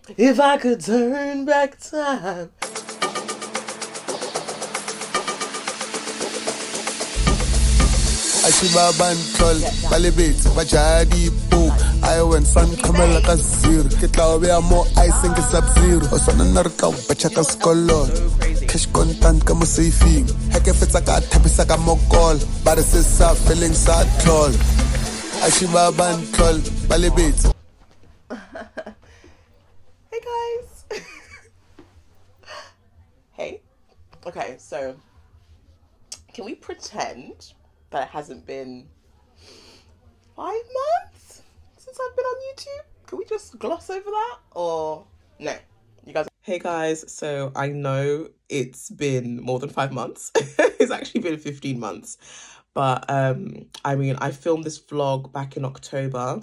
If I could turn back time. Ashibabantol, Balibit, Bajadi, Boo. I went sun Kamala Kazir, Kitawea more ice and Sub-Zero. Osanarka, Bachaka Skolor. Cash content Kamusifi. Hekefetaka, Tapisaka Mokol. Barasisa, feeling sad tall. Ashibabantol, Balibit. Hey guys. Hey. Okay, so can we pretend that it hasn't been 5 months since I've been on YouTube? Can we just gloss over that? Or no? You guys. Hey guys, so I know it's been more than 5 months. It's actually been 15 months. But I mean, I filmed this vlog back in October,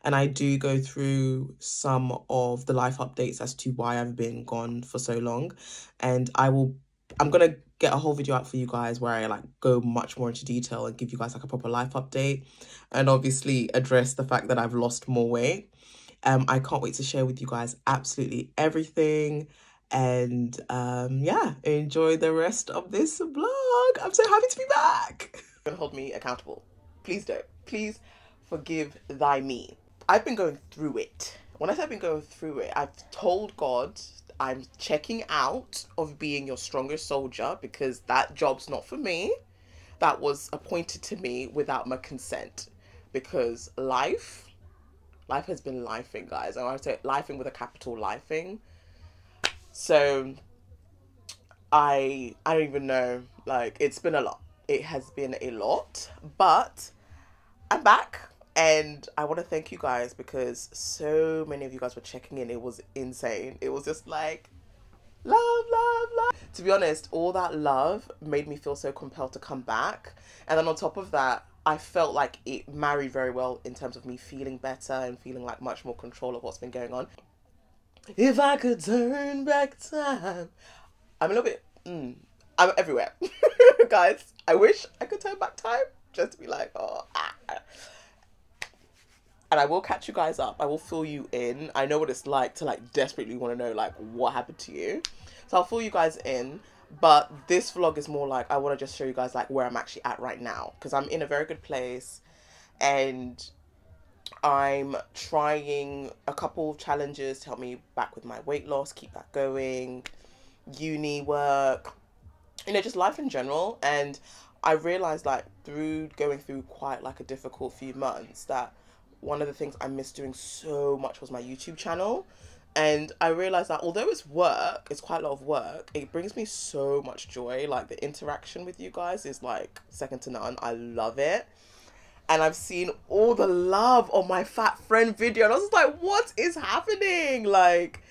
and I do go through some of the life updates as to why I've been gone for so long. And I'm gonna get a whole video out for you guys where I like go much more into detail and give you guys like a proper life update, and obviously address the fact that I've lost more weight. I can't wait to share with you guys absolutely everything. And yeah, enjoy the rest of this vlog. I'm so happy to be back. Don't hold me accountable. Please don't. Please forgive thy me. I've been going through it. When I say I've been going through it, I've told God I'm checking out of being your strongest soldier because that job's not for me. That was appointed to me without my consent, because life has been lifing, guys. And I say lifing with a capital lifing. So I don't even know, like, it's been a lot. It has been a lot, but I'm back, and I want to thank you guys because so many of you guys were checking in. It was insane. It was just like love, love, love. To be honest, all that love made me feel so compelled to come back. And then on top of that, I felt like it married very well in terms of me feeling better and feeling like much more control of what's been going on. If I could turn back time. I'm a little bit, I'm everywhere. Guys, I wish I could turn back time just to be like, oh, ah. And I will catch you guys up. I will fill you in. I know what it's like to like desperately want to know like what happened to you. So I'll fill you guys in. But this vlog is more like I want to just show you guys like where I'm actually at right now, because I'm in a very good place and I'm trying a couple of challenges to help me back with my weight loss, keep that going, uni work, you know, just life in general. And I realized like through going through quite like a difficult few months that one of the things I missed doing so much was my YouTube channel. And I realized that although it's work, it's quite a lot of work, it brings me so much joy. Like the interaction with you guys is like second to none. I love it. And I've seen all the love on my fat friend video, and I was just like, what is happening? Like,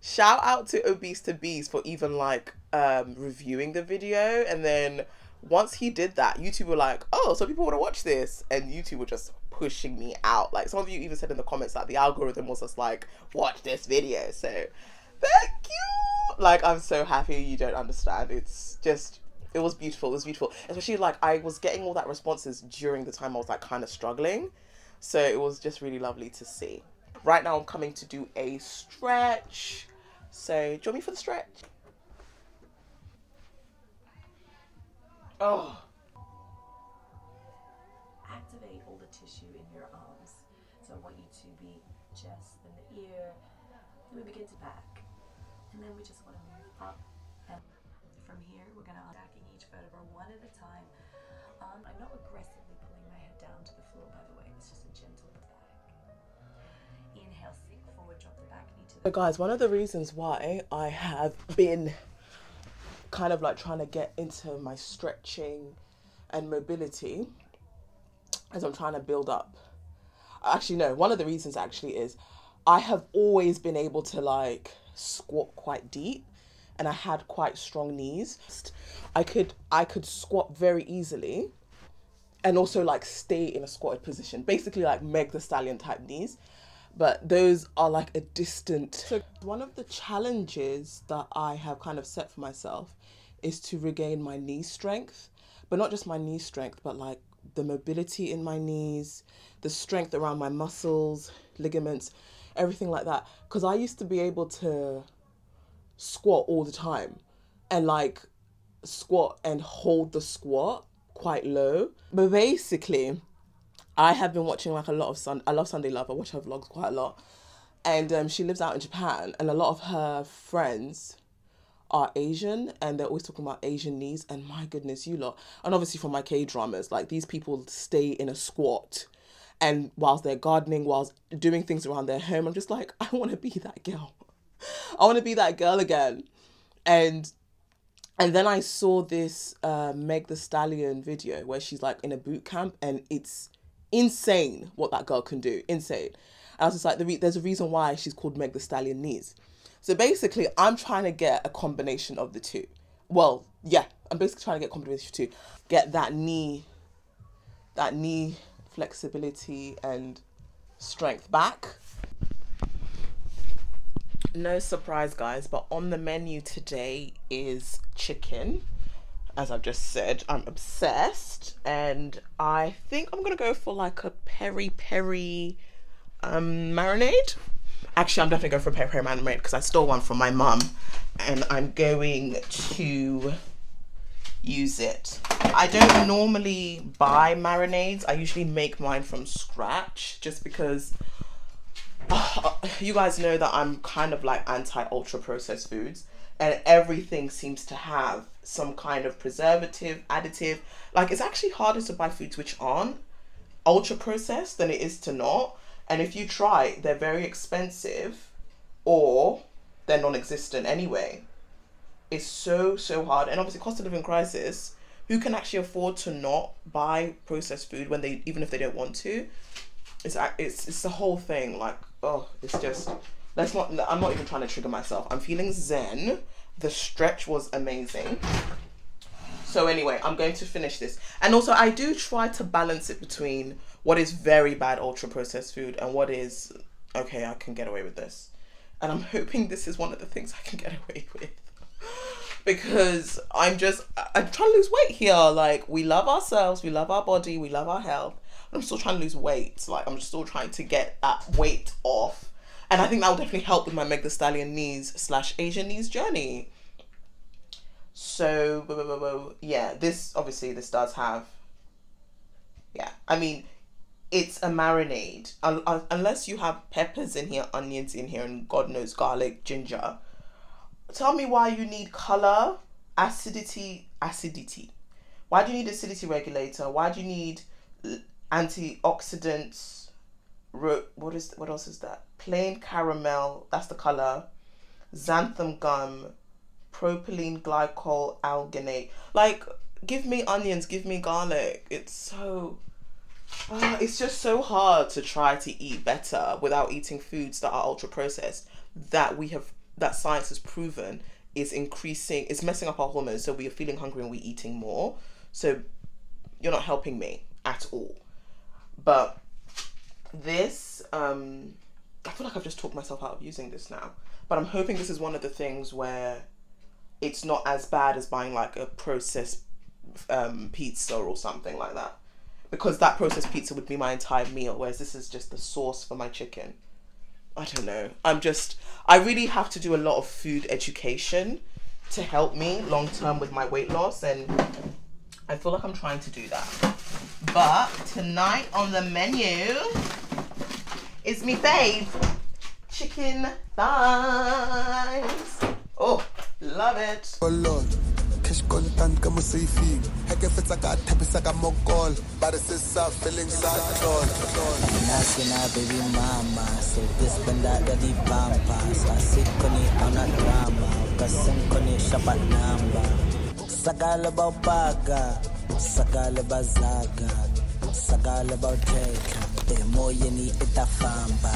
shout out to Obese to Beast for even like reviewing the video. And then once he did that, YouTube were like, oh, so people want to watch this, and YouTube were just pushing me out. Like some of you even said in the comments that the algorithm was just like, watch this video. So thank you. Like, I'm so happy. You don't understand. It's just, it was beautiful. It was beautiful. Especially like I was getting all that responses during the time I was like kind of struggling. So it was just really lovely to see. Right now I'm coming to do a stretch. So join me for the stretch. Oh. Activate all the tissue in your arms. So I want you to be chest and the ear. Then we begin to back. And then we just want to move up. And from here, we're going to stacking each vertebra one at a time. I'm not aggressively pulling my head down to the floor, by the way. It's just a gentle back. Inhale, sink forward, drop the back knee to the... So guys, one of the reasons why I have been kind of like trying to get into my stretching and mobility as I'm trying to build up. Actually, no, one of the reasons actually is I have always been able to like squat quite deep, and I had quite strong knees. I could squat very easily and also like stay in a squatted position, basically like Meg the Stallion type knees. But those are like a distant. So one of the challenges that I have kind of set for myself is to regain my knee strength, but not just my knee strength, but like the mobility in my knees, the strength around my muscles, ligaments, everything like that. Because I used to be able to squat all the time and like squat and hold the squat quite low. But basically, I have been watching like a lot of I love Sunday Love. I watch her vlogs quite a lot. And she lives out in Japan, and a lot of her friends are Asian, and they're always talking about Asian knees, and my goodness, you lot. And obviously from my K-dramas, like these people stay in a squat, and whilst they're gardening, whilst doing things around their home, I'm just like, I want to be that girl. I want to be that girl again. And then I saw this Meg the Stallion video where she's like in a boot camp, and it's insane what that girl can do. Insane. And I was just like, there's a reason why she's called Meg the Stallion knees. So basically, I'm trying to get a combination of the two. Well, yeah, I'm basically trying to get a combination of the two. Get that knee flexibility and strength back. No surprise, guys, but on the menu today is chicken. As I've just said, I'm obsessed, and I think I'm gonna go for like a peri-peri marinade. Actually, I'm definitely going for a peri-peri marinade because I stole one from my mum, and I'm going to use it. I don't normally buy marinades. I usually make mine from scratch just because you guys know that I'm kind of like anti-ultra processed foods, and everything seems to have some kind of preservative, additive. Like, it's actually harder to buy foods which aren't ultra processed than it is to not. And if you try, they're very expensive or they're non-existent anyway. It's so hard. And obviously, cost of living crisis, who can actually afford to not buy processed food when they, even if they don't want to? It's the whole thing. Like, oh, it's just, I'm not even trying to trigger myself. I'm feeling zen. The stretch was amazing. So anyway, I'm going to finish this. And also, I do try to balance it between what is very bad ultra processed food and what is, okay, I can get away with this. And I'm hoping this is one of the things I can get away with. Because I'm trying to lose weight here. Like, we love ourselves, we love our body, we love our health. I'm still trying to lose weight. Like, I'm still trying to get that weight off. And I think that will definitely help with my Meg the Stallion knees / Asian knees journey. So, yeah, this does have, yeah, I mean, it's a marinade. Unless you have peppers in here, onions in here, and God knows garlic, ginger. Tell me why you need color, acidity. Why do you need acidity regulator? Why do you need antioxidants? What else is that? Plain caramel, that's the color. Xanthan gum, propylene glycol alginate. Like, give me onions, give me garlic. It's just so hard to try to eat better without eating foods that are ultra processed that science has proven is messing up our hormones, so we are feeling hungry and we're eating more. So you're not helping me at all. But this, I feel like I've just talked myself out of using this now. But I'm hoping this is one of the things where it's not as bad as buying like a processed pizza or something like that. Because that processed pizza would be my entire meal, whereas this is just the sauce for my chicken. I don't know. I really have to do a lot of food education to help me long term with my weight loss, and I feel like I'm trying to do that. But tonight on the menu is me fave, chicken thighs. Oh, love it. Oh Lord, cash content como say feel. Heck if it's a got type is like a mokol, but it's a feeling sad all. Nasina baby mama, so this banda dari pampas. Asik koni anak drama, kasing koni shabat namba. Sagala bao paga, sagala bazaga, sagala bao teka. Demo yeni itafamba.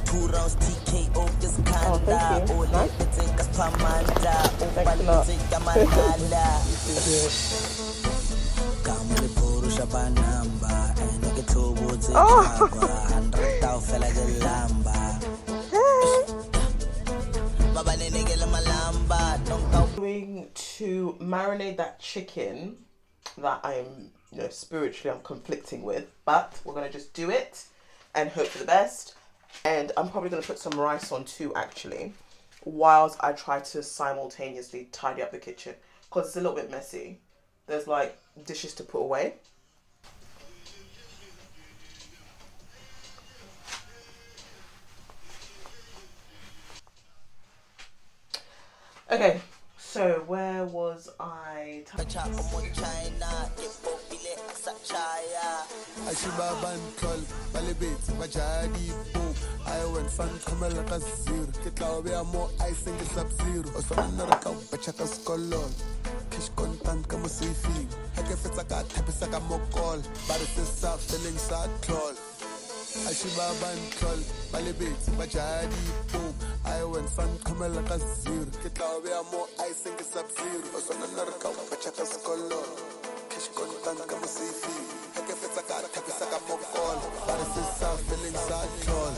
Two rounds TKO this kanda. Ole piteka pamanda. Opalitika manala. Kamuli purusha banamba. Enike tubu zikagwa. 100,000 fela gelamba. Baba nenege la malamba. Don't Going to marinate that chicken that I'm, spiritually I'm conflicting with, but we're gonna just do it and hope for the best. And I'm probably gonna put some rice on too, actually, whilst I try to simultaneously tidy up the kitchen because it's a little bit messy. There's like dishes to put away. Okay, so where was I? I went sun come like a zero. Get low, we are more ice and get sub zero. Or so another cow, but check a skull. Kish content come a safety. Heck if it's a cat, happy like a mokol. But it's a sad feeling sad crawl. I should have been called Balibit, Bajadi, boom. I went sun come like a zero. Get low, we are more ice and get sub zero. Or so another cow, but check a skull. Kish content come a safety. Heck if it's a cat, happy like a mokol. But it's a sad feeling sad crawl.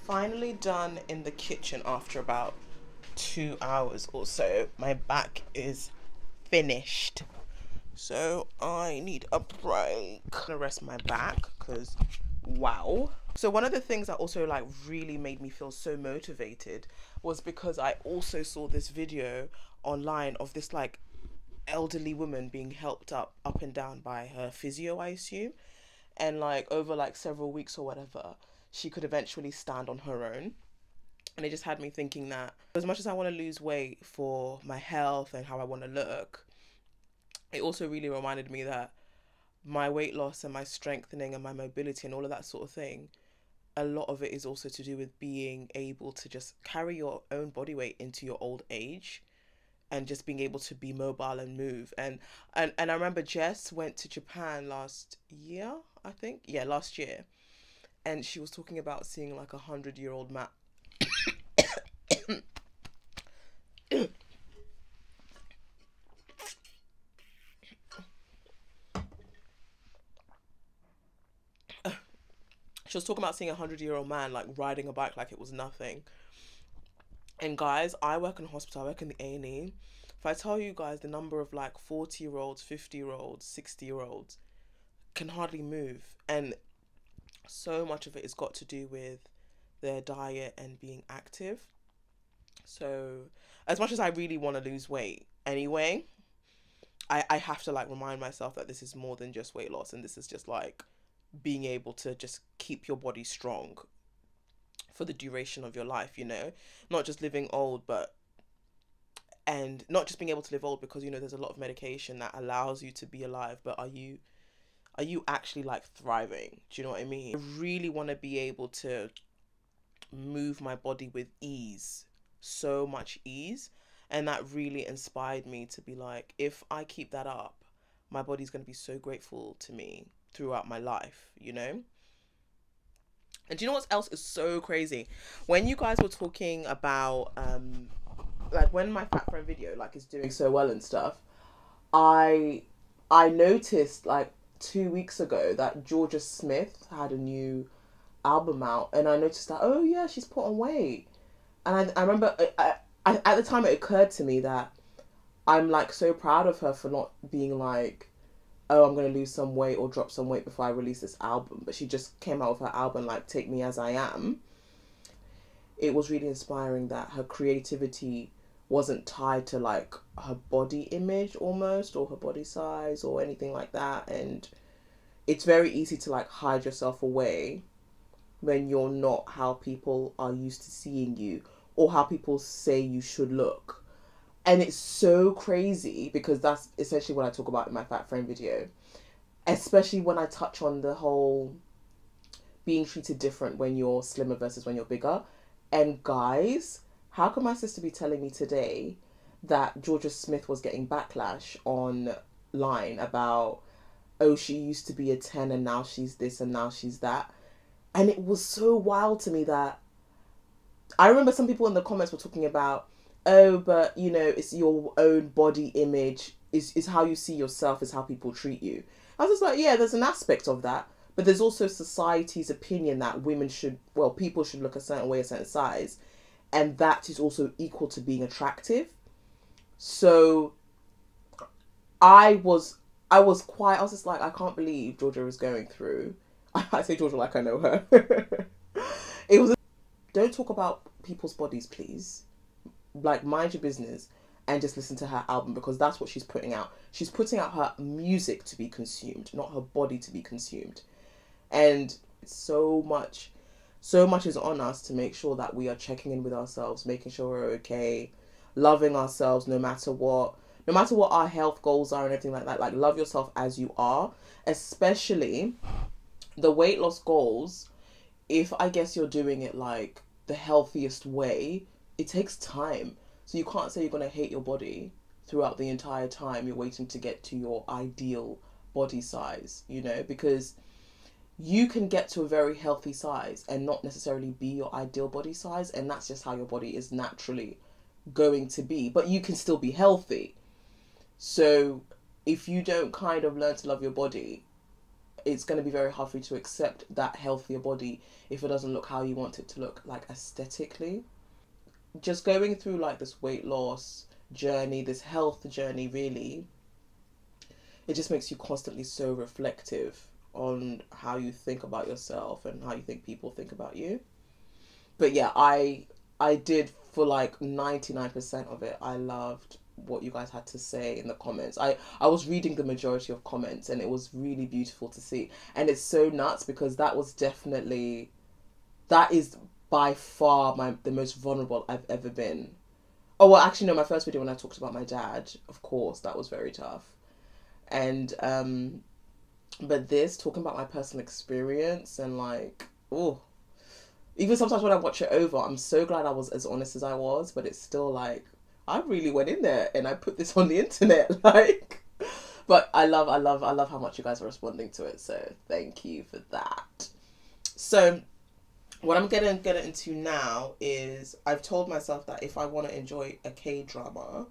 Finally done in the kitchen after about 2 hours or so. My back is finished, so I need a break. I'm gonna rest my back because wow. So one of the things that also like really made me feel so motivated was because I also saw this video online of this like elderly woman being helped up and down by her physio, I assume, and like over like several weeks or whatever, she could eventually stand on her own. And it just had me thinking that as much as I want to lose weight for my health and how I want to look, it also really reminded me that my weight loss and my strengthening and my mobility and all of that sort of thing, a lot of it is also to do with being able to just carry your own body weight into your old age and just being able to be mobile and move. And I remember Jess went to Japan last year, I think. Yeah, last year. And she was talking about seeing like 100-year-old man. She was talking about seeing 100-year-old man like riding a bike like it was nothing. And guys, I work in a hospital, I work in the A&E. If I tell you guys the number of like 40-year-olds, 50-year-olds, 60-year-olds can hardly move, and so much of it has got to do with their diet and being active. So as much as I really want to lose weight anyway, I have to like remind myself that this is more than just weight loss, and this is just like being able to just keep your body strong for the duration of your life, not just living old, and not just being able to live old because there's a lot of medication that allows you to be alive, but are you actually like thriving? Do you know what I mean? I really want to be able to move my body with ease, so much ease, and that really inspired me to be like, if I keep that up, my body's going to be so grateful to me throughout my life, And do you know what else is so crazy? When you guys were talking about like when my fat friend video like is doing so well and stuff, I noticed like 2 weeks ago that Georgia Smith had a new album out, and I noticed that, oh yeah, she's put on weight. And I remember I at the time it occurred to me that I'm like so proud of her for not being like, oh, I'm going to lose some weight or drop some weight before I release this album. But she just came out with her album, like, Take Me As I Am. It was really inspiring that her creativity wasn't tied to like her body image almost, or her body size or anything like that. And it's very easy to like hide yourself away when you're not how people are used to seeing you, or how people say you should look. And it's so crazy, because that's essentially what I talk about in my fat frame video, especially when I touch on the whole being treated different when you're slimmer versus when you're bigger. And guys, how can my sister be telling me today that Georgia Smith was getting backlash online about, oh, she used to be a 10 and now she's this and now she's that? And it was so wild to me that I remember some people in the comments were talking about, oh, but you know, it's your own body image, is how you see yourself, is how people treat you. I was just like, yeah, there's an aspect of that, but there's also society's opinion that women should, well, people should look a certain way, a certain size, and that is also equal to being attractive. So I was just like, I can't believe Georgia is going through. I say Georgia like I know her. It was, don't talk about people's bodies, please. Like, mind your business and just listen to her album, because that's what she's putting out. She's putting out her music to be consumed, not her body to be consumed. And so much is on us to make sure that we are checking in with ourselves, making sure we're okay, loving ourselves no matter what our health goals are and everything like that. Like, love yourself as you are, especially the weight loss goals. If I guess you're doing it like the healthiest way, it takes time. So you can't say you're going to hate your body throughout the entire time you're waiting to get to your ideal body size, you know, because you can get to a very healthy size and not necessarily be your ideal body size, and that's just how your body is naturally going to be, but you can still be healthy. So if you don't kind of learn to love your body, it's going to be very hard for you to accept that healthier body if it doesn't look how you want it to look, like aesthetically. Just going through like this weight loss journey, this health journey, really, it just makes you constantly so reflective on how you think about yourself and how you think people think about you. But yeah, I did, for like 99% of it, I loved what you guys had to say in the comments. I was reading the majority of comments, and it was really beautiful to see. And it's so nuts, because that is by far the most vulnerable I've ever been. Oh, well, actually, no, my first video when I talked about my dad, of course, that was very tough. And but this, talking about my personal experience, and like, oh, even sometimes when I watch it over, I'm so glad I was as honest as I was, but it's still like, I really went in there and I put this on the internet, like, but I love how much you guys are responding to it, so thank you for that. So what I'm gonna get into now is, I've told myself that if I want to enjoy a K-drama,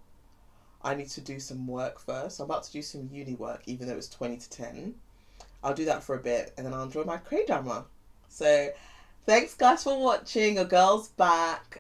I need to do some work first. I'm about to do some uni work, even though it's 20 to 10. I'll do that for a bit, and then I'll enjoy my K-drama. So thanks guys for watching. Your girl's back.